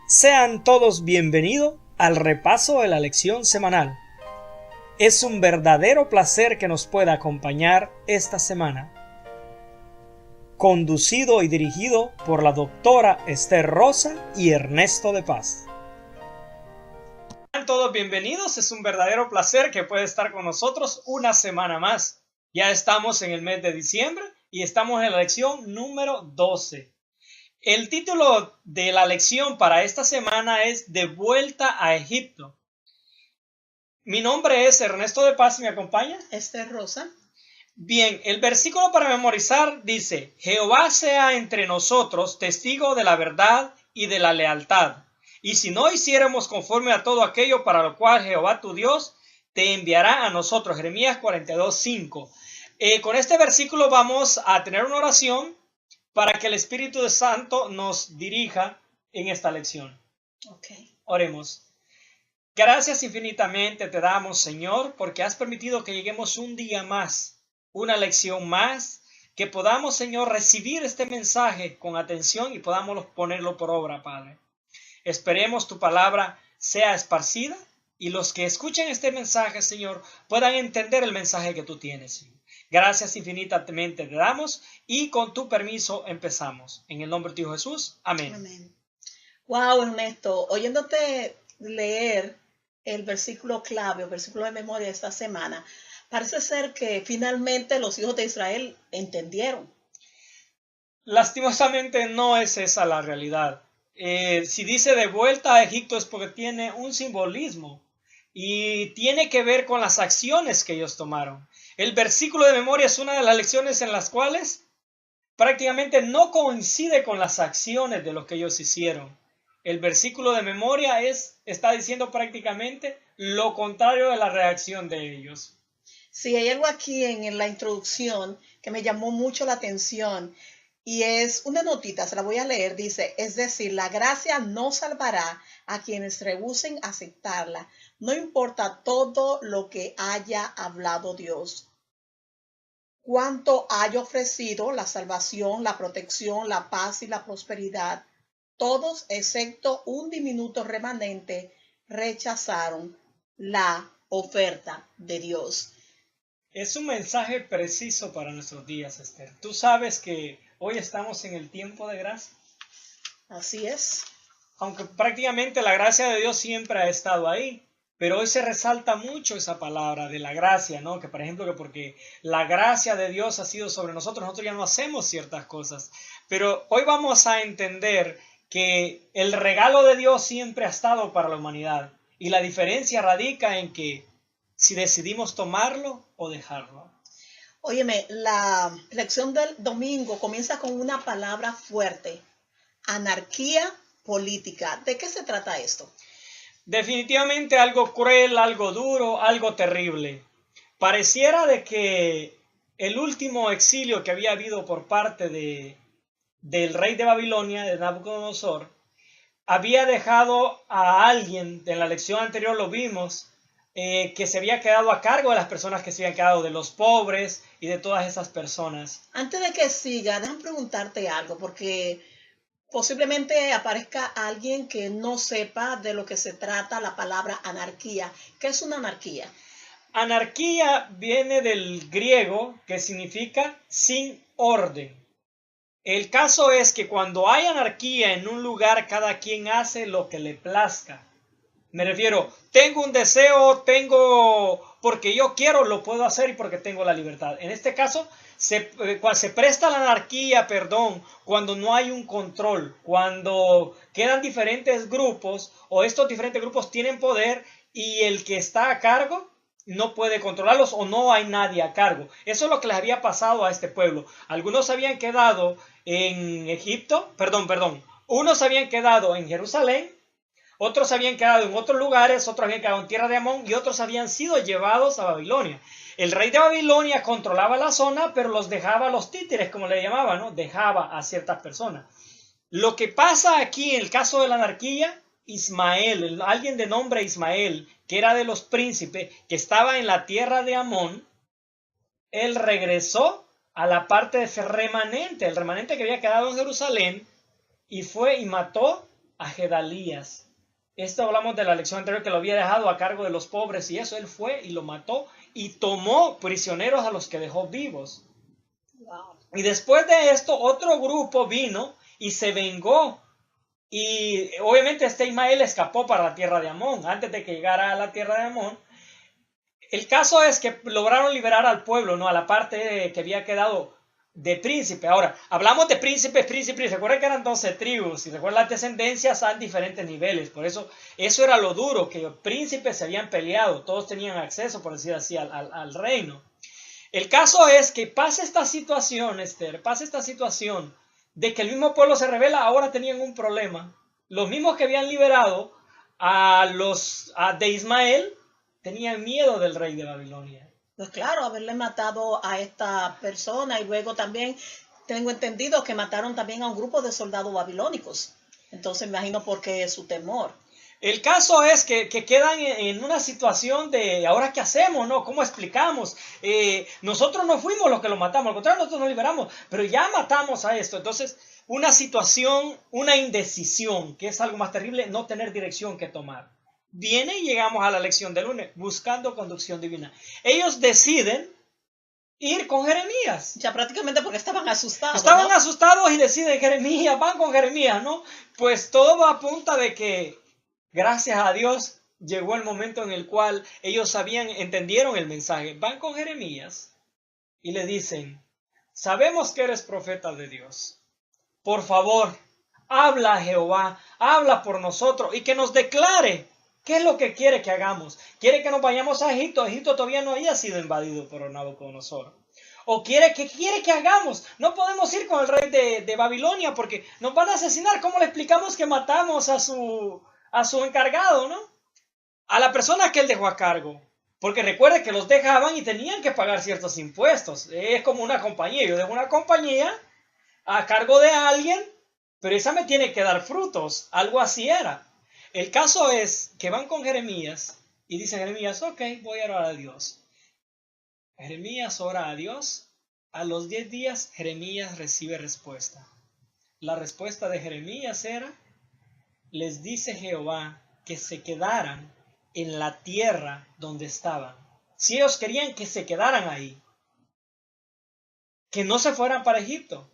Sean todos bienvenidos al repaso de la lección semanal. Es un verdadero placer que nos pueda acompañar esta semana. Conducido y dirigido por la doctora Esther Rosa y Ernesto de Paz. Sean todos bienvenidos, es un verdadero placer que pueda estar con nosotros una semana más. Ya estamos en el mes de diciembre y estamos en la lección número 12. El título de la lección para esta semana es De vuelta a Egipto. Mi nombre es Ernesto de Paz y me acompaña Esther Rosa. Bien, el versículo para memorizar dice: Jehová sea entre nosotros testigo de la verdad y de la lealtad. Y si no hiciéramos conforme a todo aquello para lo cual Jehová tu Dios te enviará a nosotros. Jeremías 42:5. Con este versículo vamos a tener una oración para que el Espíritu Santo nos dirija en esta lección. Oremos. Gracias infinitamente te damos, Señor, porque has permitido que lleguemos un día más, una lección más, que podamos, Señor, recibir este mensaje con atención y podamos ponerlo por obra, Padre. Esperemos tu palabra sea esparcida y los que escuchen este mensaje, Señor, puedan entender el mensaje que tú tienes, Señor. Gracias infinitamente te damos y con tu permiso empezamos. En el nombre de Jesús, amén. Amén. Wow, Ernesto, oyéndote leer el versículo clave, el versículo de memoria de esta semana, parece ser que finalmente los hijos de Israel entendieron. Lastimosamente no es esa la realidad. Si dice de vuelta a Egipto es porque tiene un simbolismo y tiene que ver con las acciones que ellos tomaron. El versículo de memoria es una de las lecciones en las cuales prácticamente no coincide con las acciones de lo que ellos hicieron. El versículo de memoria está diciendo prácticamente lo contrario de la reacción de ellos. Sí, hay algo aquí en la introducción que me llamó mucho la atención y es una notita, se la voy a leer, dice, es decir, la gracia no salvará a quienes rehúsen aceptarla, no importa todo lo que haya hablado Dios. Cuánto haya ofrecido la salvación, la protección, la paz y la prosperidad, todos excepto un diminuto remanente rechazaron la oferta de Dios. Es un mensaje preciso para nuestros días, Esther. Tú sabes que hoy estamos en el tiempo de gracia. Así es. Aunque prácticamente la gracia de Dios siempre ha estado ahí, pero hoy se resalta mucho esa palabra de la gracia, ¿no? Que por ejemplo, que porque la gracia de Dios ha sido sobre nosotros, nosotros ya no hacemos ciertas cosas. Pero hoy vamos a entender que el regalo de Dios siempre ha estado para la humanidad. Y la diferencia radica en que si decidimos tomarlo o dejarlo. Óyeme, la lección del domingo comienza con una palabra fuerte: anarquía política. ¿De qué se trata esto? Definitivamente algo cruel, algo duro, algo terrible. Pareciera de que el último exilio que había habido por parte del rey de Babilonia, de Nabucodonosor, había dejado a alguien, en la lección anterior lo vimos, que se había quedado a cargo de las personas que se habían quedado, de los pobres y de todas esas personas. Antes de que siga, déjame preguntarte algo, porque posiblemente aparezca alguien que no sepa de lo que se trata la palabra anarquía. ¿Qué es una anarquía? Anarquía viene del griego, que significa sin orden. El caso es que cuando hay anarquía en un lugar, cada quien hace lo que le plazca. Me refiero, tengo un deseo, porque yo quiero, lo puedo hacer y porque tengo la libertad. En este caso, se presta la anarquía, cuando no hay un control, cuando quedan diferentes grupos o estos diferentes grupos tienen poder y el que está a cargo no puede controlarlos o no hay nadie a cargo. Eso es lo que les había pasado a este pueblo. Algunos habían quedado en Egipto, unos habían quedado en Jerusalén, otros habían quedado en otros lugares, otros habían quedado en tierra de Amón y otros habían sido llevados a Babilonia. El rey de Babilonia controlaba la zona, pero los dejaba a los títeres, como le llamaban, ¿no? Dejaba a ciertas personas. Lo que pasa aquí en el caso de la anarquía, Ismael, alguien de nombre Ismael, que era de los príncipes, que estaba en la tierra de Amón, él regresó a la parte de ese remanente, el remanente que había quedado en Jerusalén, y fue y mató a Gedalías. Esto hablamos de la lección anterior, que lo había dejado a cargo de los pobres y eso. Él fue y lo mató y tomó prisioneros a los que dejó vivos. Wow. Y después de esto, otro grupo vino y se vengó. Y obviamente Ismael escapó para la tierra de Amón. Antes de que llegara a la tierra de Amón, el caso es que lograron liberar al pueblo, ¿no? A la parte que había quedado de príncipe. Ahora, hablamos de príncipes. Recuerden que eran 12 tribus. Y recuerden, las descendencias a diferentes niveles. Por eso era lo duro, que los príncipes se habían peleado. Todos tenían acceso, por decir así, al reino. El caso es que pasa esta situación, Esther, pasa esta situación de que el mismo pueblo se rebela. Ahora tenían un problema. Los mismos que habían liberado de Ismael tenían miedo del rey de Babilonia. Pues claro, haberle matado a esta persona, y luego también tengo entendido que mataron también a un grupo de soldados babilónicos. Entonces me imagino por qué es su temor. El caso es que quedan en una situación de, ¿ahora qué hacemos? ¿No? ¿Cómo explicamos? Nosotros no fuimos los que lo matamos, al contrario, nosotros nos liberamos, pero ya matamos a esto. Entonces, una situación, una indecisión, que es algo más terrible, no tener dirección que tomar. Viene y llegamos a la lección del lunes, buscando conducción divina. Ellos deciden ir con Jeremías. Ya prácticamente porque estaban asustados. Estaban ¿no? asustados y deciden Jeremías, van con Jeremías, ¿no? Pues todo apunta de que, gracias a Dios, llegó el momento en el cual ellos entendieron el mensaje. Van con Jeremías y le dicen, sabemos que eres profeta de Dios. Por favor, habla a Jehová, habla por nosotros y que nos declare qué es lo que quiere que hagamos. ¿Quiere que nos vayamos a Egipto? Egipto todavía no había sido invadido por Nabucodonosor. ¿O quiere que hagamos? No podemos ir con el rey de Babilonia porque nos van a asesinar. ¿Cómo le explicamos que matamos a su encargado, ¿no? A la persona que él dejó a cargo. Porque recuerde que los dejaban y tenían que pagar ciertos impuestos. Es como una compañía. Yo dejo una compañía a cargo de alguien, pero esa me tiene que dar frutos. Algo así era. El caso es que van con Jeremías y dice Jeremías, ok, voy a orar a Dios. Jeremías ora a Dios. A los 10 días Jeremías recibe respuesta. La respuesta de Jeremías era, les dice Jehová que se quedaran en la tierra donde estaban. Si ellos querían que se quedaran ahí, que no se fueran para Egipto,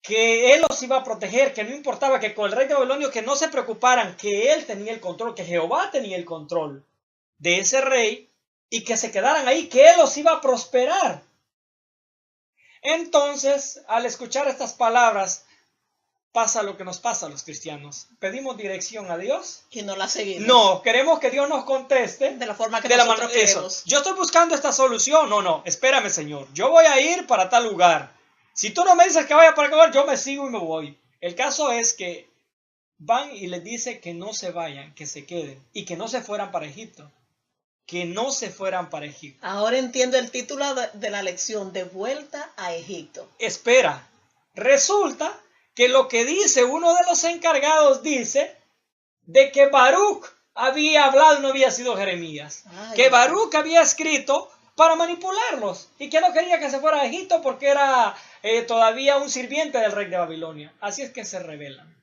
que él los iba a proteger, que no importaba, que con el rey de Babilonia que no se preocuparan, que él tenía el control, que Jehová tenía el control de ese rey y que se quedaran ahí, que él los iba a prosperar. Entonces, al escuchar estas palabras, pasa lo que nos pasa a los cristianos. Pedimos dirección a Dios y no la seguimos. No, queremos que Dios nos conteste de la forma que nosotros queremos. Yo estoy buscando esta solución. No, espérame, Señor. Yo voy a ir para tal lugar. Si tú no me dices que vaya para aquel lugar, yo me sigo y me voy. El caso es que van y les dice que no se vayan, que se queden y que no se fueran para Egipto. Que no se fueran para Egipto. Ahora entiendo el título de la lección, de vuelta a Egipto. Espera, resulta que lo que dice uno de los encargados dice de que Baruch había hablado y no había sido Jeremías. Que Baruch había escrito para manipularlos y que no quería que se fuera a Egipto porque era todavía un sirviente del rey de Babilonia. Así es que se rebelan.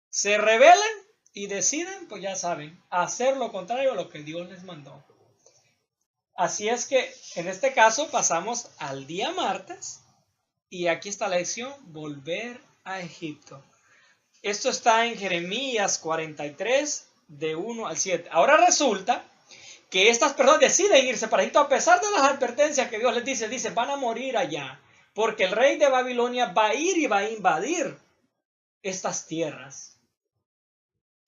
Se rebelan y deciden, pues ya saben, hacer lo contrario a lo que Dios les mandó. Así es que en este caso pasamos al día martes y aquí está la lección, volver a Egipto. Esto está en Jeremías 43, de 1 al 7. Ahora resulta que estas personas deciden irse para Egipto a pesar de las advertencias que Dios les dice, van a morir allá, porque el rey de Babilonia va a ir y va a invadir estas tierras.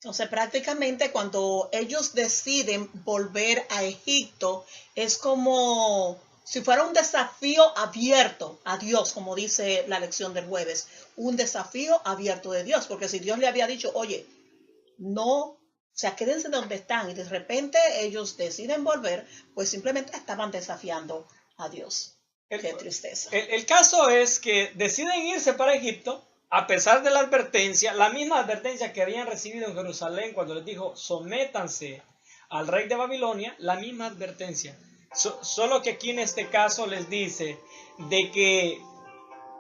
Entonces prácticamente cuando ellos deciden volver a Egipto, es como si fuera un desafío abierto a Dios, como dice la lección del jueves, un desafío abierto de Dios, porque si Dios le había dicho, oye, no, o sea, quédense donde están, y de repente ellos deciden volver, pues simplemente estaban desafiando a Dios. Qué tristeza. El caso es que deciden irse para Egipto, a pesar de la advertencia, la misma advertencia que habían recibido en Jerusalén cuando les dijo, sométanse al rey de Babilonia, la misma advertencia. Solo que aquí en este caso les dice de que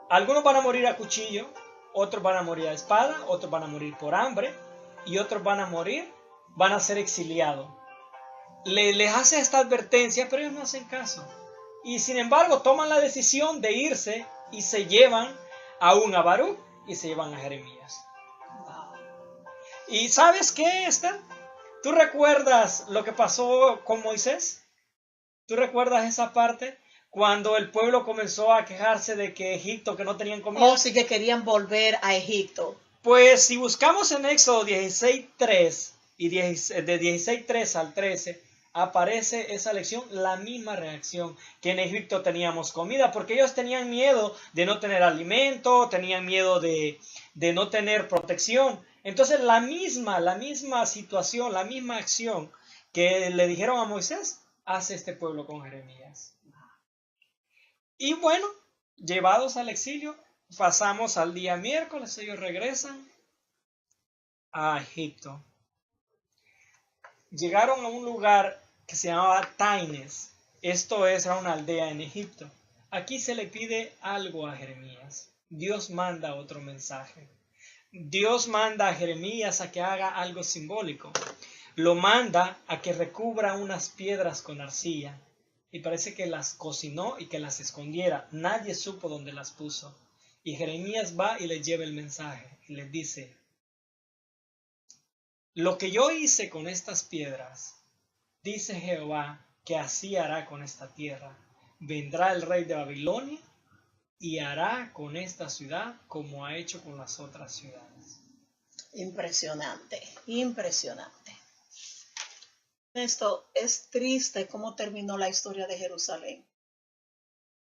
algunos van a morir a cuchillo, otros van a morir a espada, otros van a morir por hambre y otros van a ser exiliados. Les hace esta advertencia, pero ellos no hacen caso. Y sin embargo toman la decisión de irse y se llevan aún a Baruch y se llevan a Jeremías. ¿Y sabes qué, Esther? ¿Tú recuerdas lo que pasó con Moisés? ¿Tú recuerdas esa parte? Cuando el pueblo comenzó a quejarse de que Egipto, que no tenían comida. Oh, sí que querían volver a Egipto. Pues si buscamos en Éxodo 16:3 y de 16:3 al 13, aparece esa lección, la misma reacción, que en Egipto teníamos comida, porque ellos tenían miedo de no tener alimento, tenían miedo de no tener protección. Entonces la misma situación, la misma acción que le dijeron a Moisés, hace este pueblo con Jeremías. Y bueno, llevados al exilio, pasamos al día miércoles, ellos regresan a Egipto. Llegaron a un lugar que se llamaba Taines. Esto era una aldea en Egipto. Aquí se le pide algo a Jeremías. Dios manda otro mensaje. Dios manda a Jeremías a que haga algo simbólico. Lo manda a que recubra unas piedras con arcilla. Y parece que las cocinó y que las escondiera. Nadie supo dónde las puso. Y Jeremías va y le lleva el mensaje. Y les dice: lo que yo hice con estas piedras, dice Jehová, que así hará con esta tierra. Vendrá el rey de Babilonia y hará con esta ciudad como ha hecho con las otras ciudades. Impresionante, impresionante. Esto es triste cómo terminó la historia de Jerusalén,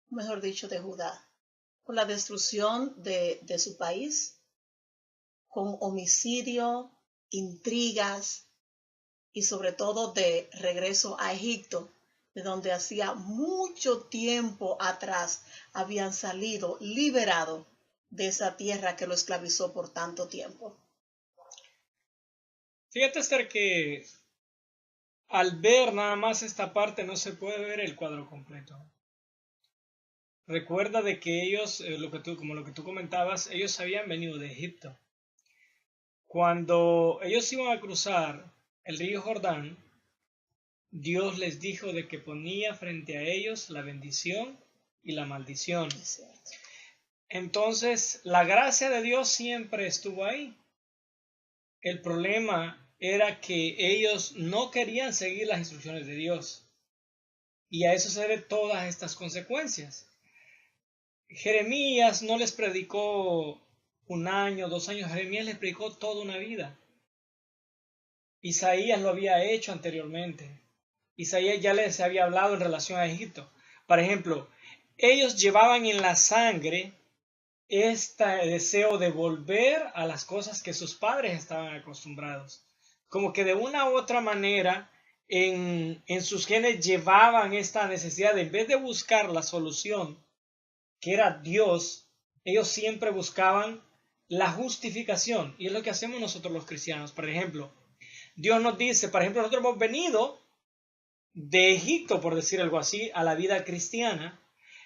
mejor dicho, de Judá, con la destrucción de su país, con homicidio, intrigas y sobre todo de regreso a Egipto, de donde hacía mucho tiempo atrás habían salido liberados de esa tierra que lo esclavizó por tanto tiempo. Fíjate, Esther, que al ver nada más esta parte no se puede ver el cuadro completo. Recuerda de que ellos, como lo que tú comentabas, ellos habían venido de Egipto. Cuando ellos iban a cruzar el río Jordán, Dios les dijo de que ponía frente a ellos la bendición y la maldición. Entonces, la gracia de Dios siempre estuvo ahí. El problema era que ellos no querían seguir las instrucciones de Dios. Y a eso se deben todas estas consecuencias. Jeremías no les predicó 1 año, 2 años. Jeremías les predicó toda una vida. Isaías lo había hecho anteriormente. Isaías ya les había hablado en relación a Egipto. Por ejemplo, ellos llevaban en la sangre este deseo de volver a las cosas que sus padres estaban acostumbrados. Como que de una u otra manera en sus genes llevaban esta necesidad de, en vez de buscar la solución, que era Dios, ellos siempre buscaban la justificación. Y es lo que hacemos nosotros los cristianos. Por ejemplo, Dios nos dice, por ejemplo, nosotros hemos venido de Egipto, por decir algo así, a la vida cristiana.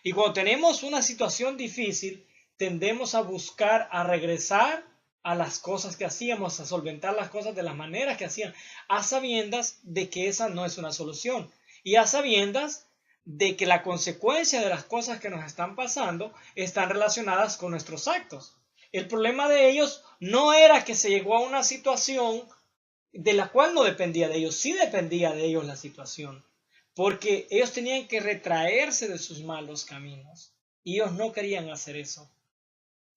Y cuando tenemos una situación difícil, tendemos a buscar, a regresar a las cosas que hacíamos, a solventar las cosas de las maneras que hacían, a sabiendas de que esa no es una solución. Y a sabiendas de que la consecuencia de las cosas que nos están pasando están relacionadas con nuestros actos. El problema de ellos no era que se llegó a una situación de la cual no dependía de ellos, sí dependía de ellos la situación, porque ellos tenían que retraerse de sus malos caminos y ellos no querían hacer eso.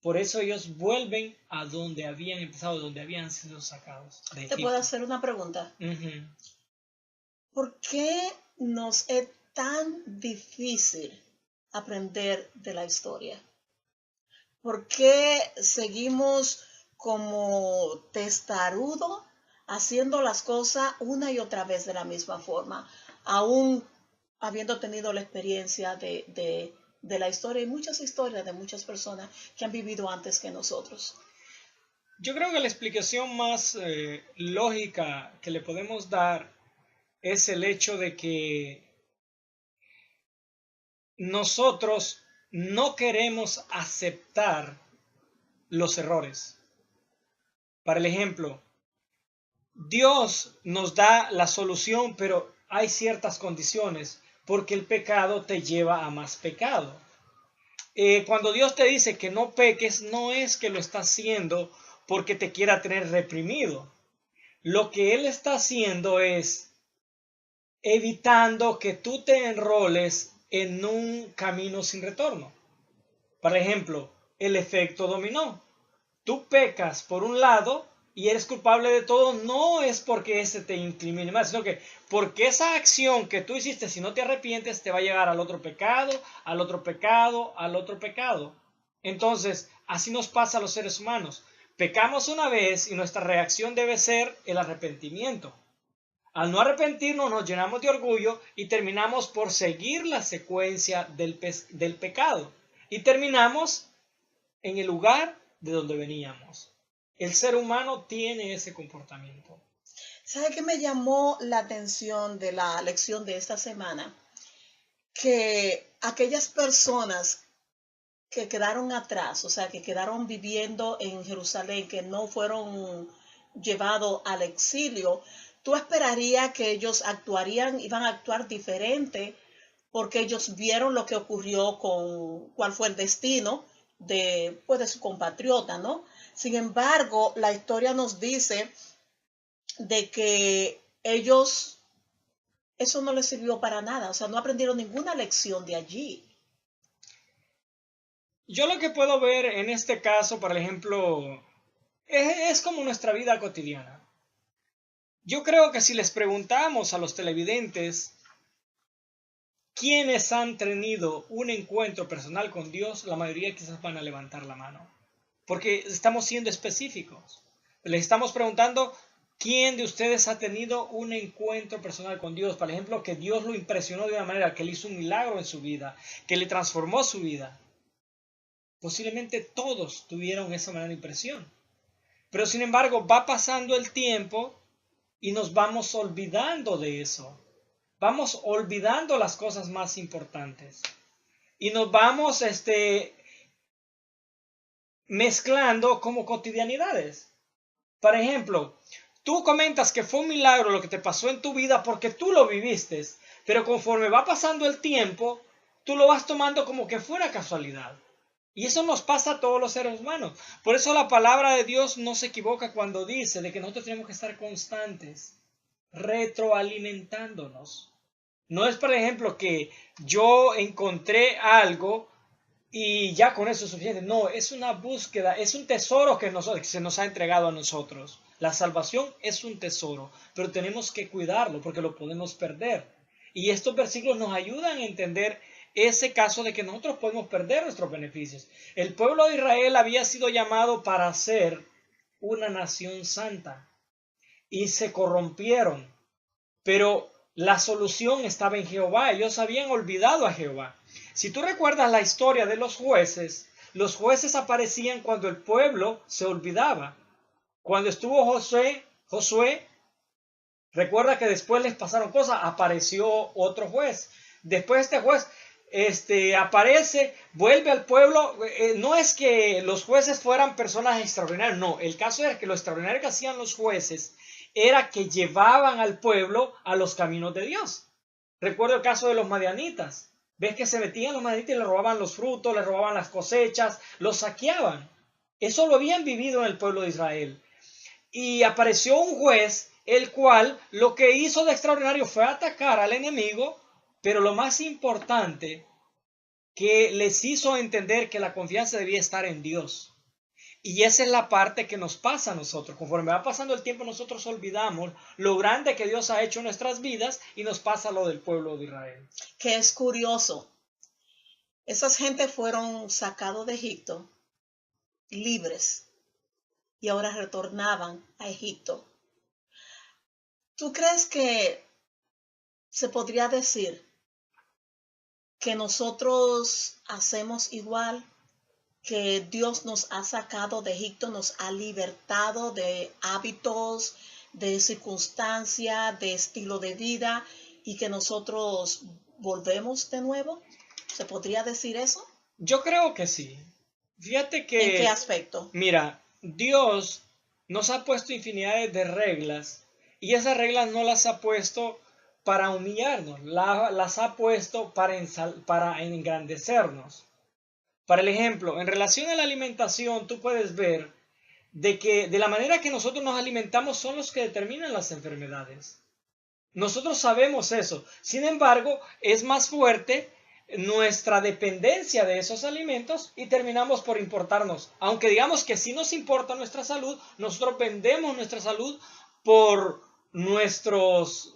Por eso ellos vuelven a donde habían empezado, donde habían sido sacados de Egipto. ¿Te puedo hacer una pregunta? ¿Por qué nos es tan difícil aprender de la historia? ¿Por qué seguimos como testarudo haciendo las cosas una y otra vez de la misma forma, aún habiendo tenido la experiencia de la historia y muchas historias de muchas personas que han vivido antes que nosotros? Yo creo que la explicación más lógica que le podemos dar es el hecho de que nosotros no queremos aceptar los errores. Para el ejemplo, Dios nos da la solución, pero hay ciertas condiciones, porque el pecado te lleva a más pecado. Cuando Dios te dice que no peques, no es que lo está haciendo porque te quiera tener reprimido. Lo que Él está haciendo es evitando que tú te enroles en un camino sin retorno. Por ejemplo, el efecto dominó. Tú pecas por un lado y eres culpable de todo, no es porque ese te incrimine más, sino que porque esa acción que tú hiciste, si no te arrepientes, te va a llegar al otro pecado, al otro pecado, al otro pecado. Entonces, así nos pasa a los seres humanos. Pecamos una vez y nuestra reacción debe ser el arrepentimiento. Al no arrepentirnos nos llenamos de orgullo y terminamos por seguir la secuencia del pecado. Y terminamos en el lugar de donde veníamos. El ser humano tiene ese comportamiento. ¿Sabe qué me llamó la atención de la lección de esta semana? Que aquellas personas que quedaron atrás, o sea, que quedaron viviendo en Jerusalén, que no fueron llevados al exilio, tú esperarías que ellos iban a actuar diferente, porque ellos vieron lo que ocurrió cuál fue el destino de su compatriota, ¿no? Sin embargo, la historia nos dice de que ellos, eso no les sirvió para nada, o sea, no aprendieron ninguna lección de allí. Yo lo que puedo ver en este caso, por ejemplo, es como nuestra vida cotidiana. Yo creo que si les preguntamos a los televidentes quiénes han tenido un encuentro personal con Dios, la mayoría quizás van a levantar la mano. Porque estamos siendo específicos. Les estamos preguntando quién de ustedes ha tenido un encuentro personal con Dios. Por ejemplo, que Dios lo impresionó de una manera, que le hizo un milagro en su vida, que le transformó su vida. Posiblemente todos tuvieron esa manera de impresión. Pero sin embargo, va pasando el tiempo y nos vamos olvidando de eso. Vamos olvidando las cosas más importantes. Y nos vamos mezclando como cotidianidades. Por ejemplo, tú comentas que fue un milagro lo que te pasó en tu vida porque tú lo viviste, pero conforme va pasando el tiempo, tú lo vas tomando como que fuera casualidad. Y eso nos pasa a todos los seres humanos. Por eso la palabra de Dios no se equivoca cuando dice de que nosotros tenemos que estar constantes, retroalimentándonos. No es, por ejemplo, que yo encontré algo y ya con eso es suficiente. No, es una búsqueda, es un tesoro que se nos ha entregado a nosotros. La salvación es un tesoro, pero tenemos que cuidarlo porque lo podemos perder. Y estos versículos nos ayudan a entender ese caso de que nosotros podemos perder nuestros beneficios. El pueblo de Israel había sido llamado para ser una nación santa y se corrompieron, pero la solución estaba en Jehová. Ellos habían olvidado a Jehová. Si tú recuerdas la historia de los jueces aparecían cuando el pueblo se olvidaba. Cuando estuvo Josué, recuerda que después les pasaron cosas, apareció otro juez. Después este juez aparece, vuelve al pueblo. No es que los jueces fueran personas extraordinarias, no. El caso era que lo extraordinario que hacían los jueces era que llevaban al pueblo a los caminos de Dios. Recuerdo el caso de los madianitas. Ves que se metían los madianitas y le robaban los frutos, le robaban las cosechas, los saqueaban. Eso lo habían vivido en el pueblo de Israel. Y apareció un juez, el cual lo que hizo de extraordinario fue atacar al enemigo, pero lo más importante, que les hizo entender que la confianza debía estar en Dios. Y esa es la parte que nos pasa a nosotros. Conforme va pasando el tiempo, nosotros olvidamos lo grande que Dios ha hecho en nuestras vidas y nos pasa lo del pueblo de Israel. Que es curioso. Esas gentes fueron sacados de Egipto libres y ahora retornaban a Egipto. ¿Tú crees que se podría decir que nosotros hacemos igual? Que Dios nos ha sacado de Egipto, nos ha libertado de hábitos, de circunstancias, de estilo de vida, y que nosotros volvemos de nuevo. O ¿Se podría decir eso? Yo creo que sí. Fíjate que... ¿En qué aspecto? Mira, Dios nos ha puesto infinidades de reglas y esas reglas no las ha puesto para humillarnos, las ha puesto para engrandecernos. Para el ejemplo, en relación a la alimentación, tú puedes ver de que de la manera que nosotros nos alimentamos son los que determinan las enfermedades. Nosotros sabemos eso. Sin embargo, es más fuerte nuestra dependencia de esos alimentos y terminamos por importarnos. Aunque digamos que sí nos importa nuestra salud, nosotros vendemos nuestra salud por nuestros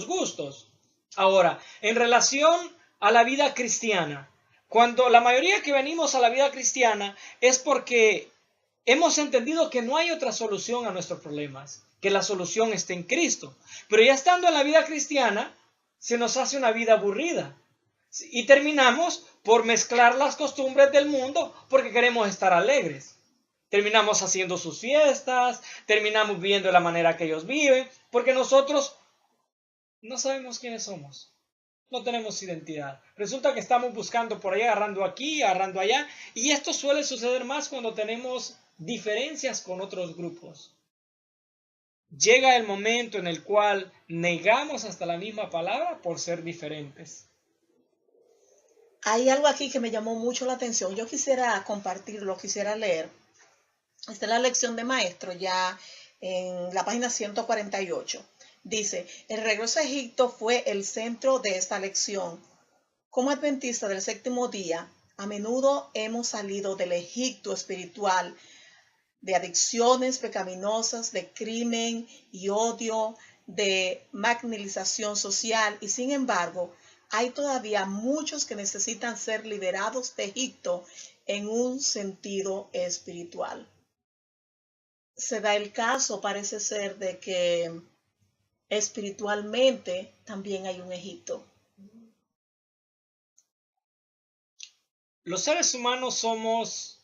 gustos. Ahora, en relación a la vida cristiana, cuando la mayoría que venimos a la vida cristiana es porque hemos entendido que no hay otra solución a nuestros problemas, que la solución está en Cristo. Pero ya estando en la vida cristiana, se nos hace una vida aburrida. Y terminamos por mezclar las costumbres del mundo porque queremos estar alegres. Terminamos haciendo sus fiestas, terminamos viviendo de la manera que ellos viven, porque nosotros no sabemos quiénes somos. No tenemos identidad. Resulta que estamos buscando por ahí, agarrando aquí, agarrando allá. Y esto suele suceder más cuando tenemos diferencias con otros grupos. Llega el momento en el cual negamos hasta la misma palabra por ser diferentes. Hay algo aquí que me llamó mucho la atención. Yo quisiera compartirlo, quisiera leer. Esta es la lección de maestro ya en la página 148. Dice, el regreso a Egipto fue el centro de esta lección. Como adventistas del séptimo día, a menudo hemos salido del Egipto espiritual, de adicciones pecaminosas, de crimen y odio, de marginalización social, y sin embargo, hay todavía muchos que necesitan ser liberados de Egipto en un sentido espiritual. Se da el caso, parece ser, de que espiritualmente también hay un Egipto. Los seres humanos somos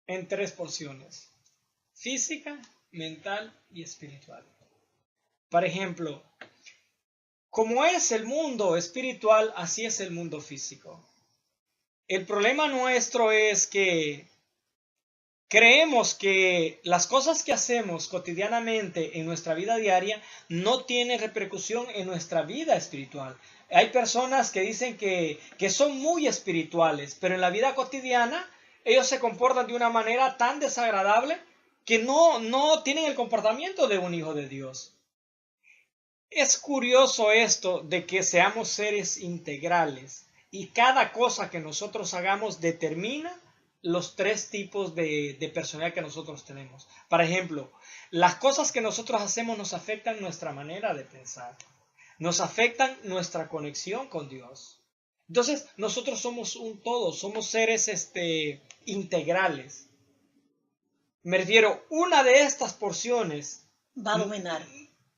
en tres porciones: física, mental y espiritual. Por ejemplo, como es el mundo espiritual, así es el mundo físico. El problema nuestro es que creemos que las cosas que hacemos cotidianamente en nuestra vida diaria no tienen repercusión en nuestra vida espiritual. Hay personas que dicen que son muy espirituales, pero en la vida cotidiana ellos se comportan de una manera tan desagradable que no tienen el comportamiento de un hijo de Dios. Es curioso esto de que seamos seres integrales y cada cosa que nosotros hagamos determina los tres tipos de personalidad que nosotros tenemos. Por ejemplo, las cosas que nosotros hacemos nos afectan nuestra manera de pensar, nos afectan nuestra conexión con Dios. Entonces, nosotros somos un todo, somos seres integrales. Me refiero, una de estas porciones Va a dominar.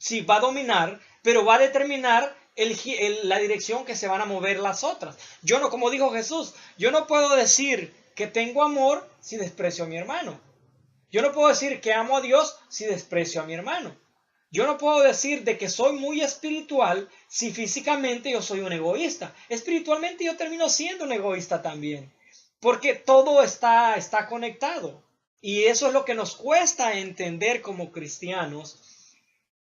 sí, va a dominar, pero va a determinar la dirección que se van a mover las otras. Yo no, como dijo Jesús, yo no puedo decir que tengo amor si desprecio a mi hermano. Yo no puedo decir que amo a Dios si desprecio a mi hermano. Yo no puedo decir de que soy muy espiritual si físicamente yo soy un egoísta. Espiritualmente yo termino siendo un egoísta también, porque todo está conectado. Y eso es lo que nos cuesta entender como cristianos,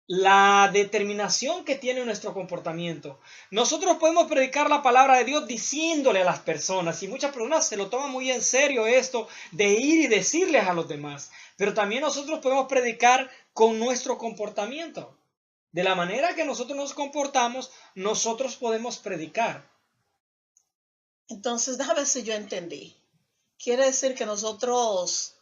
la determinación que tiene nuestro comportamiento. Nosotros podemos predicar la palabra de Dios diciéndole a las personas, y muchas personas se lo toman muy en serio esto de ir y decirles a los demás, pero también nosotros podemos predicar con nuestro comportamiento. De la manera que nosotros nos comportamos, nosotros podemos predicar. Entonces, déjame ver si yo entendí. Quiere decir que nosotros,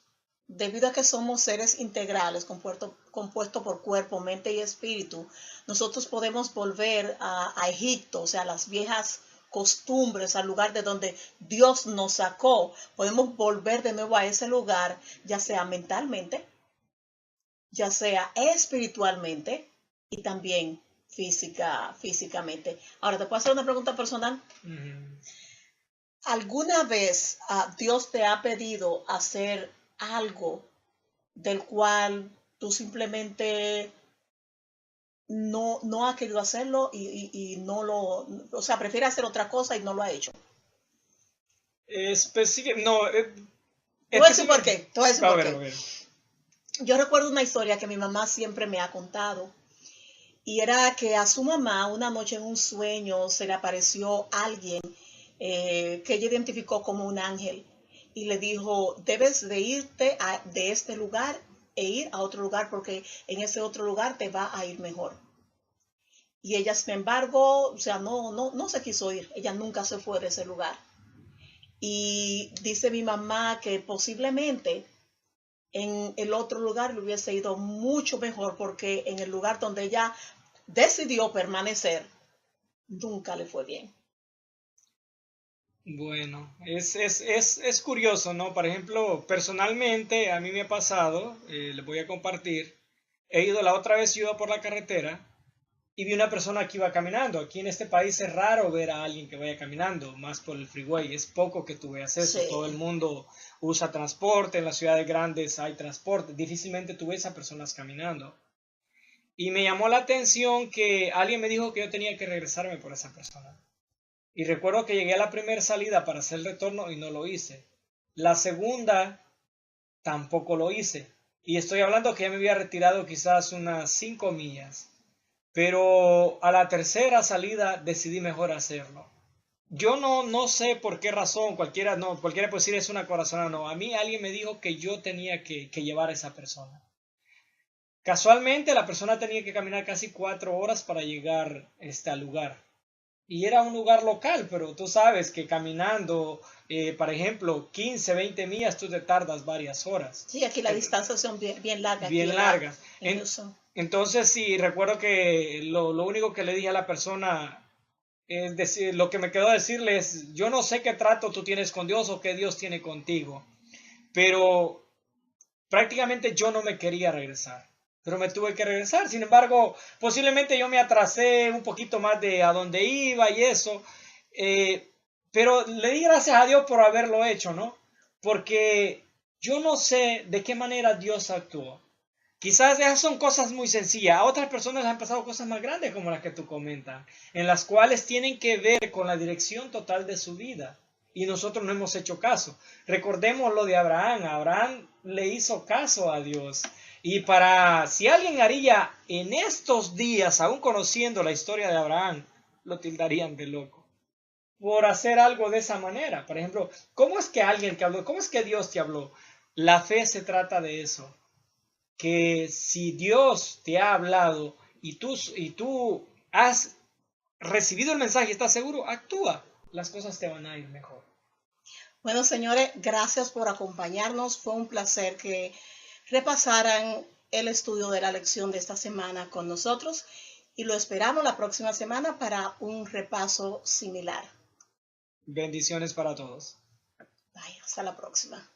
debido a que somos seres integrales, compuestos por cuerpo, mente y espíritu, nosotros podemos volver a Egipto, o sea, las viejas costumbres, al lugar de donde Dios nos sacó. Podemos volver de nuevo a ese lugar, ya sea mentalmente, ya sea espiritualmente y también físicamente. Ahora, ¿te puedo hacer una pregunta personal? ¿Alguna vez Dios te ha pedido hacer algo del cual tú simplemente no ha querido hacerlo y no lo, o sea, prefiere hacer otra cosa y no lo ha hecho. No, Te voy a decir por qué, te voy a decir a por ver, qué. a ver. Yo recuerdo una historia que mi mamá siempre me ha contado y era que a su mamá una noche en un sueño se le apareció alguien que ella identificó como un ángel y le dijo, debes de irte de este lugar e ir a otro lugar porque en ese otro lugar te va a ir mejor. Y ella, sin embargo, o sea, no se quiso ir, ella nunca se fue de ese lugar. Y dice mi mamá que posiblemente en el otro lugar le hubiese ido mucho mejor porque en el lugar donde ella decidió permanecer, nunca le fue bien. Bueno, es curioso, ¿no? Por ejemplo, personalmente a mí me ha pasado, les voy a compartir, he ido la otra vez, yo iba por la carretera y vi una persona que iba caminando. Aquí en este país es raro ver a alguien que vaya caminando, más por el freeway, es poco que tú veas eso, todo el Sí. mundo usa transporte, en las ciudades grandes hay transporte, difícilmente tú ves a personas caminando. Y me llamó la atención que alguien me dijo que yo tenía que regresarme por esa persona. Y recuerdo que llegué a la primera salida para hacer el retorno y no lo hice. La segunda tampoco lo hice. Y estoy hablando que ya me había retirado quizás unas 5 millas. Pero a la tercera salida decidí mejor hacerlo. Yo no sé por qué razón, cualquiera puede decir es una corazonada, no. A mí alguien me dijo que yo tenía que llevar a esa persona. Casualmente la persona tenía que caminar casi 4 horas para llegar al lugar. Y era un lugar local, pero tú sabes que caminando, por ejemplo, 15, 20 millas, tú te tardas varias horas. Sí, aquí las distancias son bien largas aquí Bien largas. en Houston. Entonces, sí, recuerdo que lo único que le dije a la persona es decir, lo que me quedó decirle es, yo no sé qué trato tú tienes con Dios o qué Dios tiene contigo, pero prácticamente yo no me quería regresar, pero me tuve que regresar. Sin embargo, posiblemente yo me atrasé un poquito más de a donde iba y eso, eh, pero le di gracias a Dios por haberlo hecho, ¿no? Porque yo no sé de qué manera Dios actuó. Quizás esas son cosas muy sencillas. A otras personas les han pasado cosas más grandes como las que tú comentas, en las cuales tienen que ver con la dirección total de su vida. Y nosotros no hemos hecho caso. Recordemos lo de Abraham. Abraham le hizo caso a Dios. Y si alguien haría en estos días, aún conociendo la historia de Abraham, lo tildarían de loco por hacer algo de esa manera. Por ejemplo, ¿cómo es que alguien te habló? ¿Cómo es que Dios te habló? La fe se trata de eso, que si Dios te ha hablado y tú has recibido el mensaje y estás seguro, actúa. Las cosas te van a ir mejor. Bueno, señores, gracias por acompañarnos. Fue un placer que repasaran el estudio de la lección de esta semana con nosotros y lo esperamos la próxima semana para un repaso similar. Bendiciones para todos. Bye, hasta la próxima.